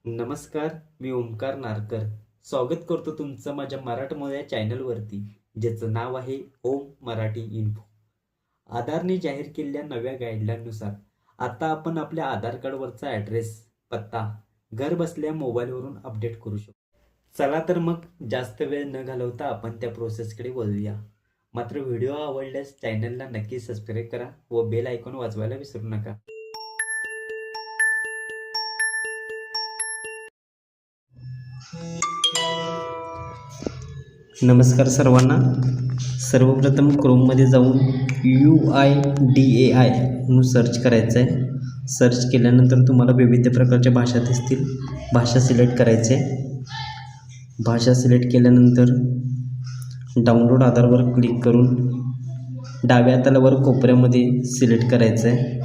नमस्कार, मी ओमकार नारकर. स्वागत करतो तुमचं माझ्या मराठमोळ्या या चॅनलवरती, ज्याचं नाव आहे ओम मराठी इन्फो. आधारने जाहीर केलेल्या नव्या गाईडलाईननुसार आता आपण आपल्या आधार कार्डवरचा ॲड्रेस, पत्ता घर बसल्या मोबाईलवरून अपडेट करू शकतो. चला तर मग जास्त वेळ न घालवता आपण त्या प्रोसेसकडे वळूया. मात्र व्हिडिओ आवडल्यास चॅनलला नक्की सबस्क्राईब करा व बेल आयकॉन वाजवायला विसरू नका. नमस्कार सर्वांना. सर्वप्रथम क्रोममध्ये जाऊन UIDAI म्हणून सर्च करायचं आहे. सर्च केल्यानंतर तुम्हाला विविध प्रकारच्या भाषा दिसतील. भाषा सिलेक्ट करायचे. भाषा सिलेक्ट केल्यानंतर डाउनलोड आधारवर क्लिक करून डाव्या तलावर कोपऱ्यामध्ये सिलेक्ट करायचं आहे.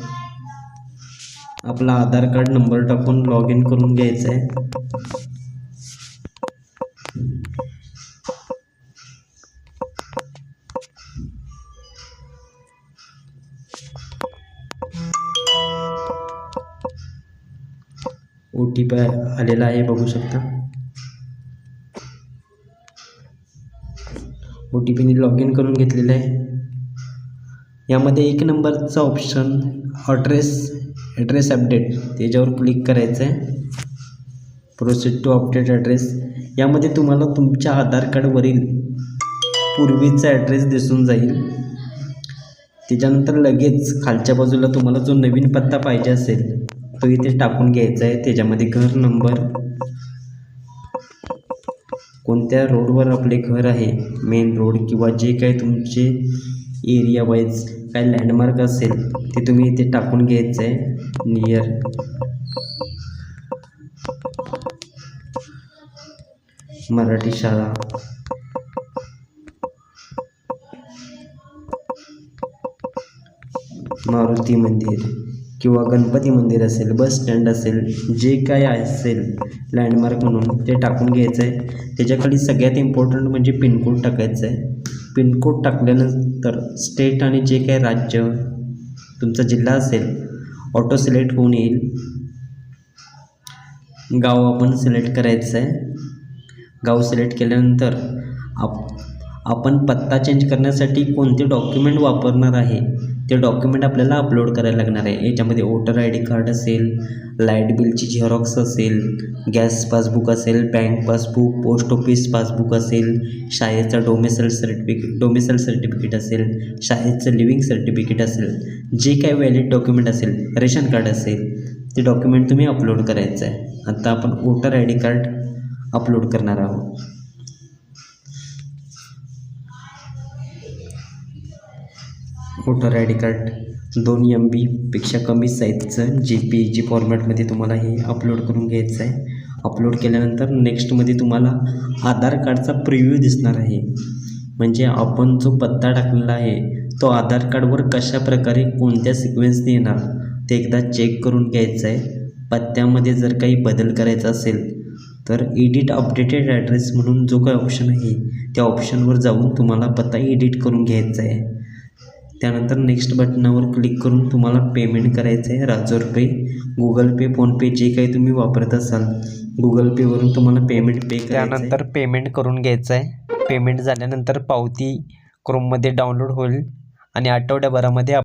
आपला आधार कार्ड नंबर टाकून लॉग इन करून घ्यायचं आहे. OTP आलेला आहे, बघू शकता. OTPने लॉग इन करून घेतलेलं आहे. यामध्ये 1 नंबरचा ऑप्शन ॲड्रेस अपडेट, त्याच्यावर क्लिक करायचं आहे. Proceed to update address. यामध्ये तुम्हाला तुमच्या आधार कार्डवरील पूर्वीचा ॲड्रेस दिसून जाईल. त्याच्यानंतर लगेच खालच्या बाजूला तुम्हाला जो नवीन पत्ता पाहिजे असेल तो इथे टाकून घ्यायचा आहे. त्याच्यामध्ये घर नंबर, कोणत्या रोडवर आपले घर आहे, मेन रोड किंवा जे काही तुमचे एरिया वाईज काय लँडमार्क असेल ते तुम्ही इथे टाकून घ्यायचं आहे. नियर, मराठी शाळा, मारुती मंदिर किंवा गणपती मंदिर असेल, बस स्टँड असेल, जे काय असेल लँडमार्क म्हणून ते टाकून घ्यायचं आहे. त्याच्याखाली सगळ्यात इम्पॉर्टंट म्हणजे पिनकोड टाकायचं आहे. पिनकोड टाकल्यानंतर स्टेट आणि जे काय राज्य तुमचा जिल्हा असेल ऑटो सिलेक्ट होऊन येईल. गाव आपण सिलेक्ट करायचं आहे. गाव सिलेक्ट केल्यानंतर आपण पत्ता चेंज करण्यासाठी कोणते डॉक्युमेंट वापरणार आहे ते डॉक्युमेंट आपल्याला अपलोड करायला लागणार आहे. याच्यामध्ये वोटर ID कार्ड असेल, लाईट बिलची झेरॉक्स असेल, गॅस पासबुक असेल, bank passbook, post office passbook असेल, शाळेचा डोमिसाईल सर्टिफिकेट असेल, शाळेचं लिव्हिंग सर्टिफिकेट असेल, जे काही व्हॅलिड डॉक्युमेंट असेल, रेशन कार्ड असेल, ते डॉक्युमेंट तुम्ही अपलोड करायचं आहे. आता आपण वोटर ID कार्ड अपलोड करणार आहोत. वोटर ID कार्ड 2 MB पेक्षा कमी साईजचं JPEG फॉर्मॅटमध्ये तुम्हाला हे अपलोड करून घ्यायचं आहे. अपलोड केल्यानंतर नेक्स्टमध्ये तुम्हाला आधार कार्डचा प्रिव्ह्यू दिसणार आहे. म्हणजे आपण जो पत्ता टाकलेला आहे तो आधार कार्डवर कशा प्रकारे कोणत्या सिक्वेन्सने येणार ते एकदा चेक करून घ्यायचं आहे. पत्त्यामध्ये जर काही बदल करायचा असेल तर एडिट अपडेटेड ॲड्रेस म्हणून जो काही ऑप्शन आहे त्या ऑप्शनवर जाऊन तुम्हाला पत्ता एडिट करून घ्यायचा आहे. त्यानंतर नेक्स्ट बटनावर क्लिक करून तुम्हाला पेमेंट करायचं आहे. राजोर पे, गुगल पे, फोनपे जे काही तुम्ही वापरत असाल गुगल पेवरून तुम्हाला पेमेंट पे करायचं. त्यानंतर पेमेंट करून घ्यायचं आहे. पेमेंट झाल्यानंतर पावती क्रोममध्ये डाउनलोड होईल आणि आठवड्याभरामध्ये